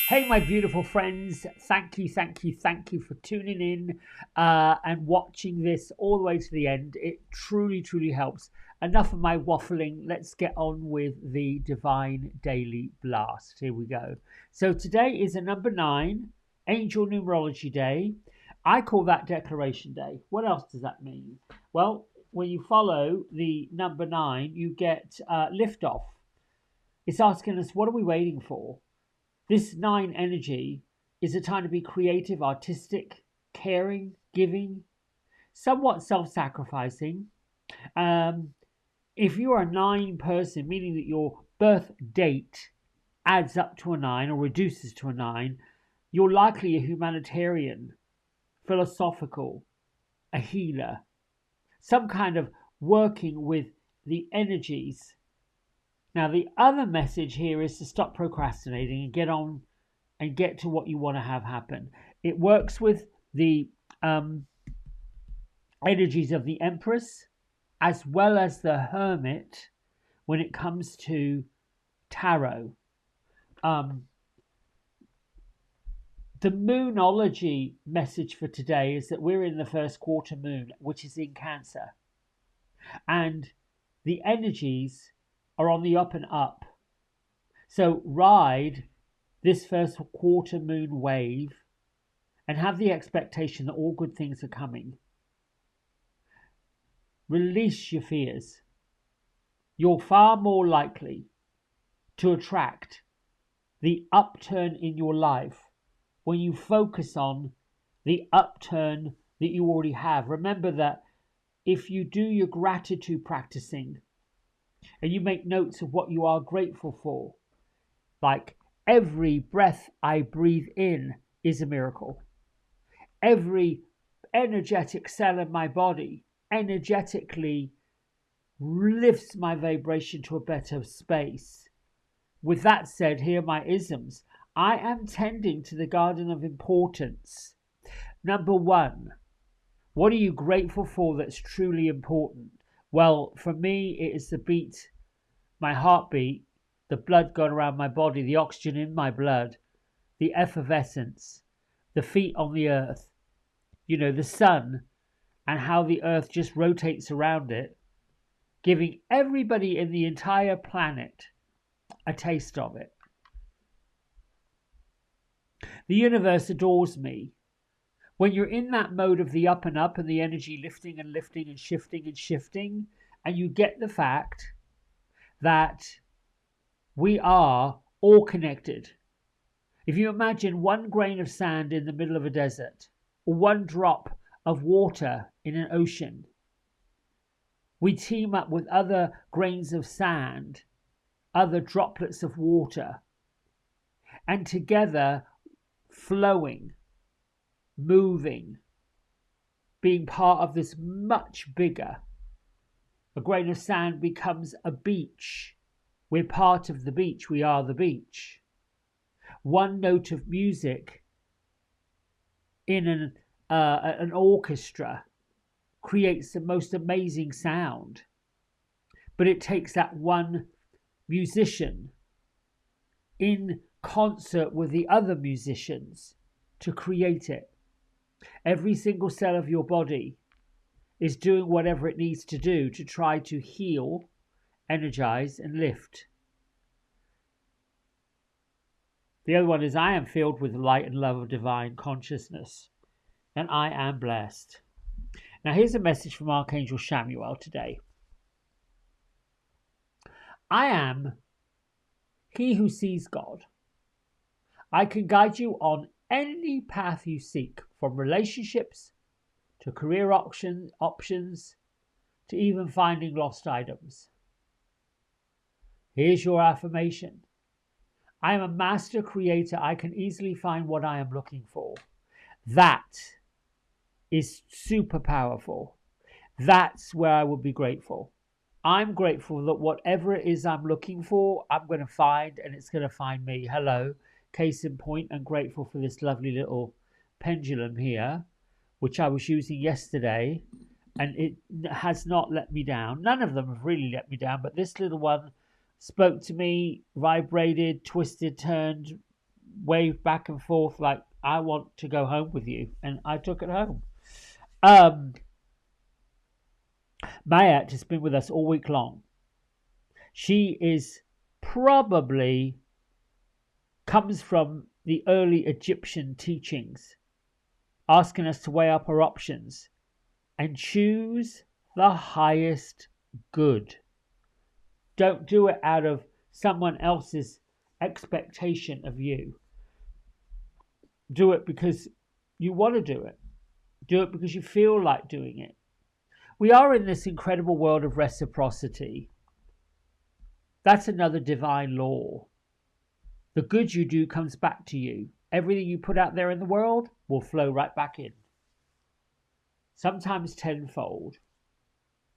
Hey, my beautiful friends, thank you, thank you, thank you for tuning in and watching this all the way to the end. It truly, truly helps. Enough of my waffling. Let's get on with the Divine Daily Blast. Here we go. So, today is a number 9, Angel Numerology Day. I call that Declaration Day. What else does that mean? Well, when you follow the number 9, you get liftoff. It's asking us, what are we waiting for? This 9 energy is a time to be creative, artistic, caring, giving, somewhat self sacrificing. Um, if you are a 9 person, meaning that your birth date adds up to a 9 or reduces to a 9, you're likely a humanitarian, philosophical, a healer, some kind of working with the energies. Now, the other message here is to stop procrastinating and get on and get to what you want to have happen. It works with the energies of the Empress as well as the Hermit when it comes to tarot. The moonology message for today is that we're in the first quarter moon, which is in Cancer, and the energies are on the up and up. So ride this first quarter moon wave and have the expectation that all good things are coming. Release your fears. You're far more likely to attract the upturn in your life when you focus on the upturn that you already have. Remember that if you do your gratitude practicing and you make notes of what you are grateful for, like every breath I breathe in is a miracle. Every energetic cell in my body energetically lifts my vibration to a better space. With that said, here are my isms. I am tending to the garden of importance. Number 1, what are you grateful for that's truly important? Well, for me, it is the beat, my heartbeat, the blood going around my body, the oxygen in my blood, the effervescence, the feet on the earth, the sun, and how the earth just rotates around it, giving everybody in the entire planet a taste of it. The universe adores me. When you're in that mode of the up and up and the energy lifting and lifting and shifting and shifting, and you get the fact that we are all connected. If you imagine one grain of sand in the middle of a desert, or one drop of water in an ocean, we team up with other grains of sand, other droplets of water, and together flowing, moving, being part of this much bigger. A grain of sand becomes a beach. We're part of the beach. We are the beach. One note of music in an orchestra creates the most amazing sound. But it takes that one musician in concert with the other musicians to create it. Every single cell of your body is doing whatever it needs to do to try to heal, energize, and lift. The other one is, I am filled with the light and love of divine consciousness, and I am blessed. Now, here's a message from Archangel Samuel today. I am he who sees God. I can guide you on any path you seek, from relationships to career options to even finding lost items. Here's your affirmation. I am a master creator. I can easily find what I am looking for. That is super powerful. That's where I would be grateful. I'm grateful that whatever it is I'm looking for, I'm going to find, and it's going to find me. Hello. Case in point, I'm grateful for this lovely little pendulum here, which I was using yesterday, and it has not let me down. None of them have really let me down, but this little one spoke to me, vibrated, twisted, turned, waved back and forth like, I want to go home with you. And I took it home. Um, Mayat has been with us all week long. She is probably comes from the early Egyptian teachings, asking us to weigh up our options and choose the highest good. Don't do it out of someone else's expectation of you. Do it because you want to do it. Do it because you feel like doing it. We are in this incredible world of reciprocity. That's another divine law. The good you do comes back to you. Everything you put out there in the world will flow right back in. Sometimes tenfold.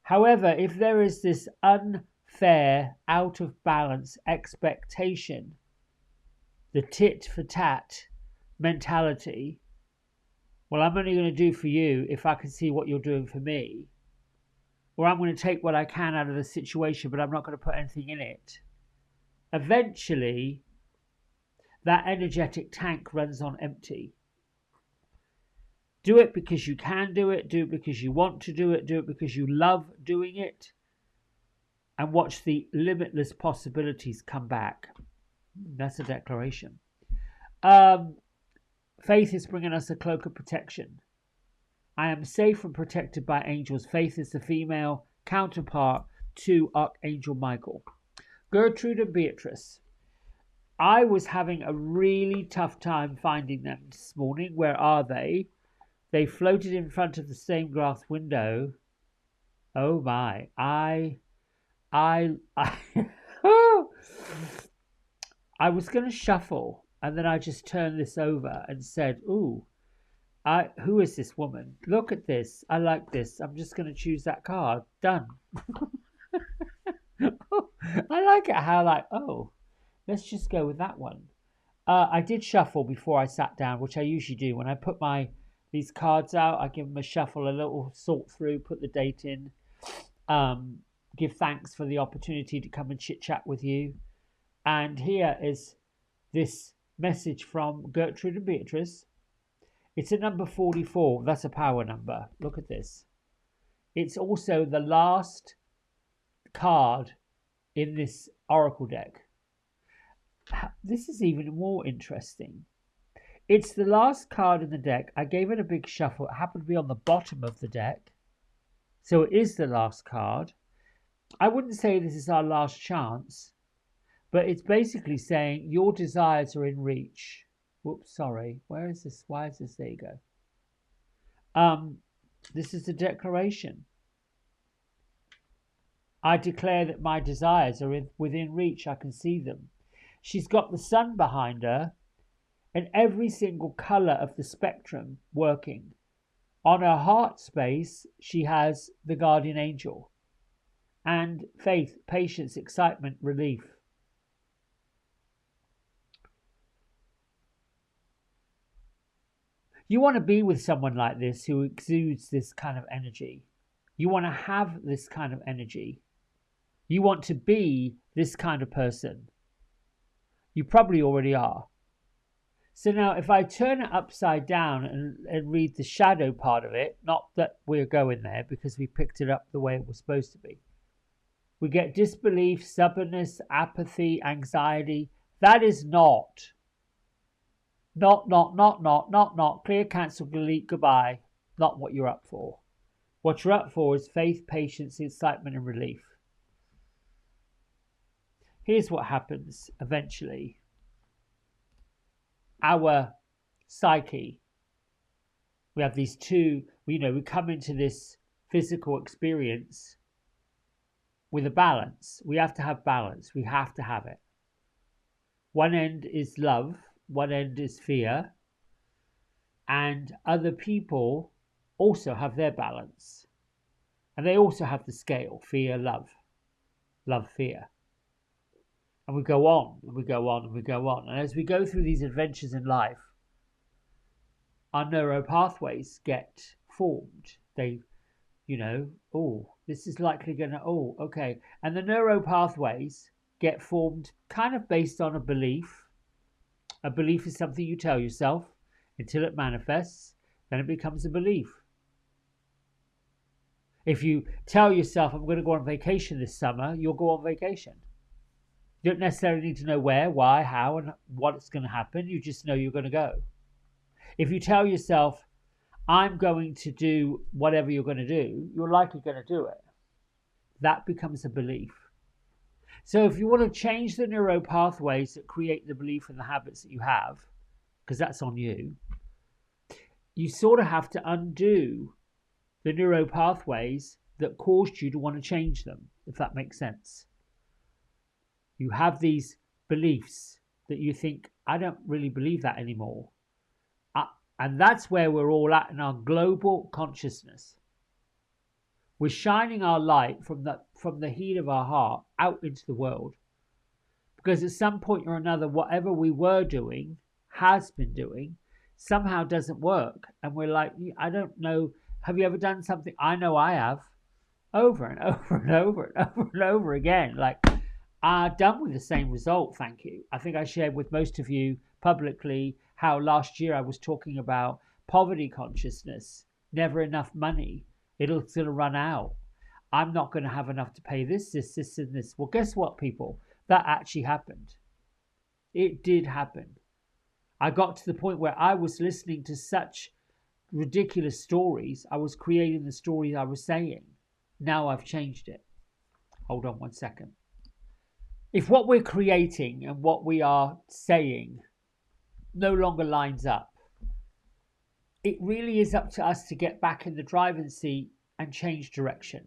However, if there is this unfair, out of balance expectation, the tit for tat mentality, well, I'm only going to do for you if I can see what you're doing for me. Or I'm going to take what I can out of the situation, but I'm not going to put anything in it. Eventually, that energetic tank runs on empty. Do it because you can do it. Do it because you want to do it. Do it because you love doing it. And watch the limitless possibilities come back. That's a declaration. Faith is bringing us a cloak of protection. I am safe and protected by angels. Faith is the female counterpart to Archangel Michael. Gertrude and Beatrice. I was having a really tough time finding them this morning. Where are they? They floated in front of the stained glass window. Oh my! I was going to shuffle, and then I just turned this over and said, "Ooh, who is this woman? Look at this. I like this. I'm just going to choose that card. Done." I like it how let's just go with that one. I did shuffle before I sat down, which I usually do. When I put these cards out, I give them a shuffle, a little sort through, put the date in, give thanks for the opportunity to come and chit chat with you. And here is this message from Gertrude and Beatrice. It's a number 44. That's a power number. Look at this. It's also the last card in this oracle deck. This is even more interesting. It's the last card in the deck. I gave it a big shuffle. It happened to be on the bottom of the deck. So it is the last card. I wouldn't say this is our last chance, but it's basically saying your desires are in reach. Whoops, sorry. Where is this? Why is this? There you go. This is the declaration. I declare that my desires are within reach. I can see them. She's got the sun behind her and every single color of the spectrum working. On her heart space, she has the guardian angel and faith, patience, excitement, relief. You want to be with someone like this who exudes this kind of energy. You want to have this kind of energy. You want to be this kind of person. You probably already are. So now if I turn it upside down and read the shadow part of it, not that we're going there because we picked it up the way it was supposed to be. We get disbelief, stubbornness, apathy, anxiety. That is not, clear, cancel, delete, goodbye. Not what you're up for. What you're up for is faith, patience, excitement, and relief. Here's what happens eventually. Our psyche, we have these two, we come into this physical experience with a balance. We have to have balance. We have to have it. One end is love, one end is fear, and other people also have their balance. And they also have the scale, fear, love, fear. And we go on, and we go on, and we go on. And as we go through these adventures in life, our neuropathways get formed. They, this is likely going to, okay. And the neuropathways get formed kind of based on a belief, A belief is something you tell yourself until it manifests, then it becomes a belief. If you tell yourself, I'm going to go on vacation this summer, you'll go on vacation. You don't necessarily need to know where, why, how, and what it's going to happen. You just know you're going to go. If you tell yourself, I'm going to do whatever you're going to do, you're likely going to do it. That becomes a belief. So if you want to change the neuropathways that create the belief and the habits that you have, because that's on you, you sort of have to undo the neuropathways that caused you to want to change them, if that makes sense. You have these beliefs that you think, I don't really believe that anymore. And that's where we're all at in our global consciousness. We're shining our light from the heat of our heart out into the world. Because at some point or another, whatever we were doing, has been doing, somehow doesn't work. And we're like, I don't know, have you ever done something? I know I have. Over and over and over and over and over again. Like, done with the same result, thank you. I think I shared with most of you publicly how last year I was talking about poverty consciousness, never enough money. It'll still run out. I'm not going to have enough to pay this, and this. Well, guess what, people? That actually happened. It did happen. I got to the point where I was listening to such ridiculous stories. I was creating the stories I was saying. Now I've changed it. Hold on one second. If what we're creating and what we are saying no longer lines up, it really is up to us to get back in the driving seat and change direction.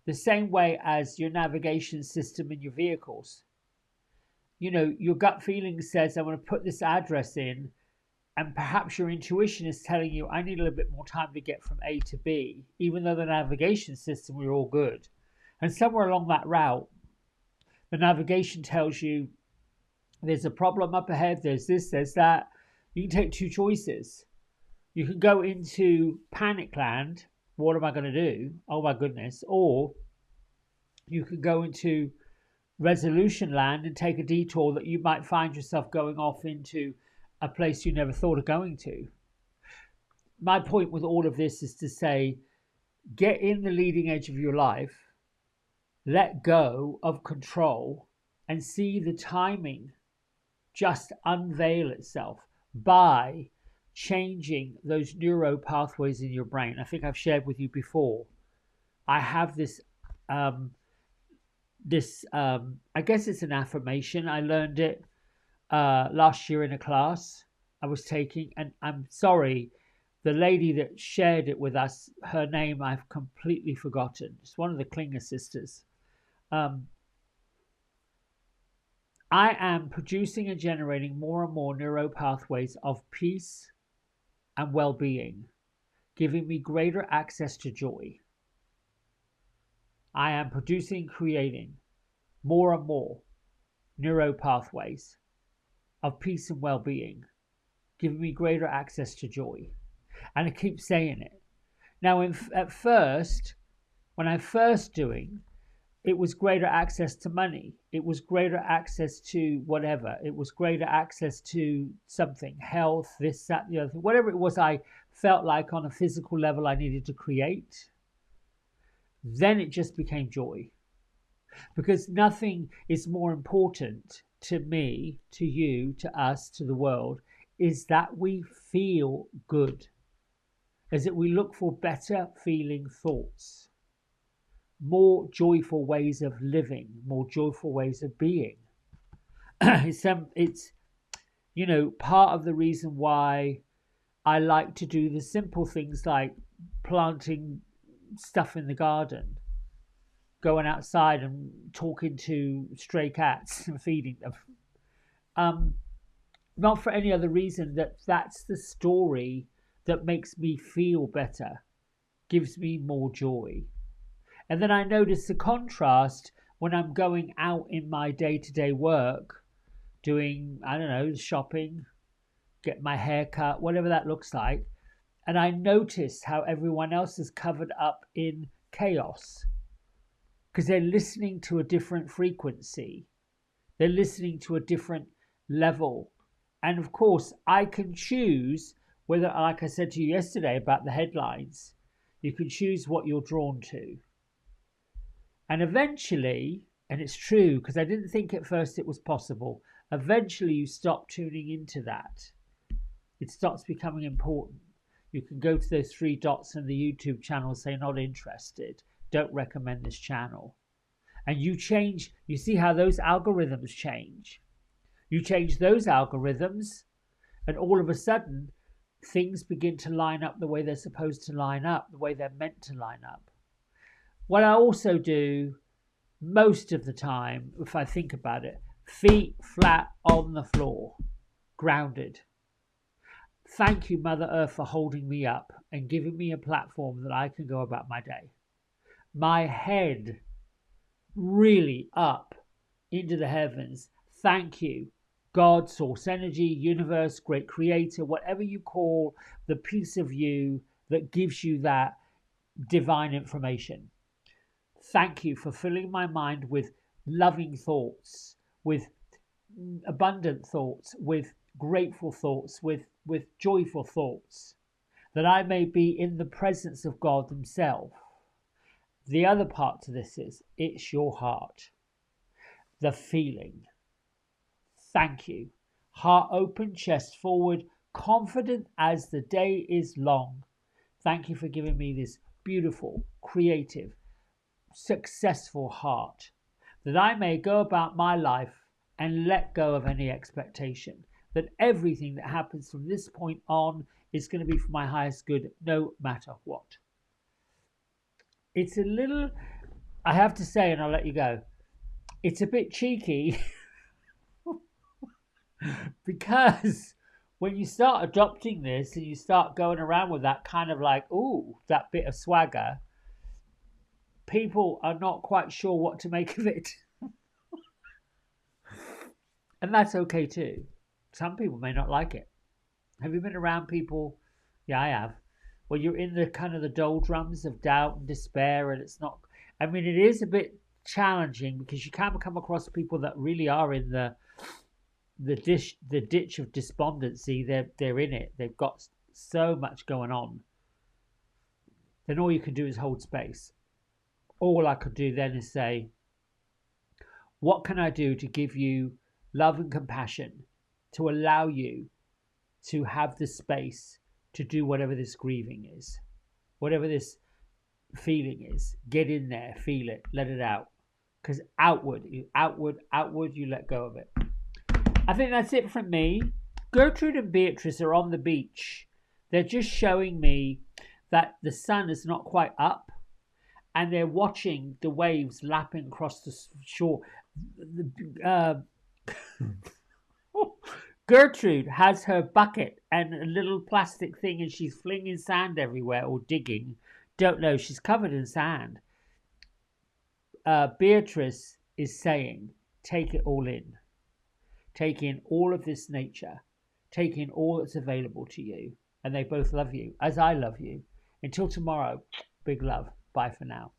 The same way as your navigation system in your vehicles. You know, your gut feeling says, I want to put this address in, and perhaps your intuition is telling you, I need a little bit more time to get from A to B, even though the navigation system, we're all good. And somewhere along that route, the navigation tells you there's a problem up ahead, there's this, there's that. You can take two choices. You can go into panic land. What am I going to do? Oh my goodness. Or you can go into resolution land and take a detour that you might find yourself going off into a place you never thought of going to. My point with all of this is to say, get in the leading edge of your life, let go of control, and see the timing just unveil itself by changing those neuropathways in your brain. I think I've shared with you before. I have this, I guess it's an affirmation. I learned it last year in a class I was taking, and I'm sorry, the lady that shared it with us, her name I've completely forgotten. It's one of the Klinger sisters. I am producing and generating more and more neuropathways of peace and well-being, giving me greater access to joy. I am producing and creating more and more neuropathways of peace and well-being, giving me greater access to joy. And I keep saying it. Now, at first, when I first doing, it was greater access to money. It was greater access to whatever. It was greater access to something, health, this, that, the other, whatever it was I felt like on a physical level I needed to create. Then it just became joy. Because nothing is more important to me, to you, to us, to the world, is that we feel good. Is that we look for better feeling thoughts. More joyful ways of living, more joyful ways of being. It's, you know, part of the reason why I like to do the simple things like planting stuff in the garden, going outside and talking to stray cats and feeding them. Not for any other reason that's the story that makes me feel better, gives me more joy. And then I notice the contrast when I'm going out in my day-to-day work, doing, I don't know, shopping, get my hair cut, whatever that looks like. And I notice how everyone else is covered up in chaos because they're listening to a different frequency. They're listening to a different level And of course, I can choose whether, like I said to you yesterday about the headlines, you can choose what you're drawn to. And eventually, and it's true because I didn't think at first it was possible, eventually you stop tuning into that. It starts becoming important. You can go to those three dots on the YouTube channel and say, not interested, don't recommend this channel. And you change, you see how those algorithms change. You change those algorithms, and all of a sudden, things begin to line up the way they're supposed to line up, the way they're meant to line up. What I also do most of the time, if I think about it, feet flat on the floor, grounded. Thank you, Mother Earth, for holding me up and giving me a platform that I can go about my day. My head really up into the heavens. Thank you, God, source energy, universe, great creator, whatever you call the piece of you that gives you that divine information. Thank you for filling my mind with loving thoughts, with abundant thoughts, with grateful thoughts, with joyful thoughts, that I may be in the presence of God himself. The other part to this is, it's your heart, the feeling. Thank you. Heart open, chest forward, confident as the day is long. Thank you for giving me this beautiful, creative, successful heart, that I may go about my life and let go of any expectation, that everything that happens from this point on is going to be for my highest good, no matter what. It's a little, I have to say, and I'll let you go, it's a bit cheeky because when you start adopting this and you start going around with that kind of like, ooh, that bit of swagger, people are not quite sure what to make of it. And that's okay too. Some people may not like it. Have you been around people? Yeah, I have. Well, you're in the kind of the doldrums of doubt and despair, and it's not. I mean, it is a bit challenging because you can come across people that really are in the ditch of despondency. They're in it. They've got so much going on. Then all you can do is hold space. All I could do then is say, what can I do to give you love and compassion, to allow you to have the space to do whatever this grieving is, whatever this feeling is. Get in there, feel it, let it out. Because outward, you let go of it. I think that's it from me. Gertrude and Beatrice are on the beach. They're just showing me that the sun is not quite up, and they're watching the waves lapping across the shore. Gertrude has her bucket and a little plastic thing, and she's flinging sand everywhere or digging. Don't know. She's covered in sand. Beatrice is saying, take it all in. Take in all of this nature. Take in all that's available to you. And they both love you, as I love you. Until tomorrow, big love. Bye for now.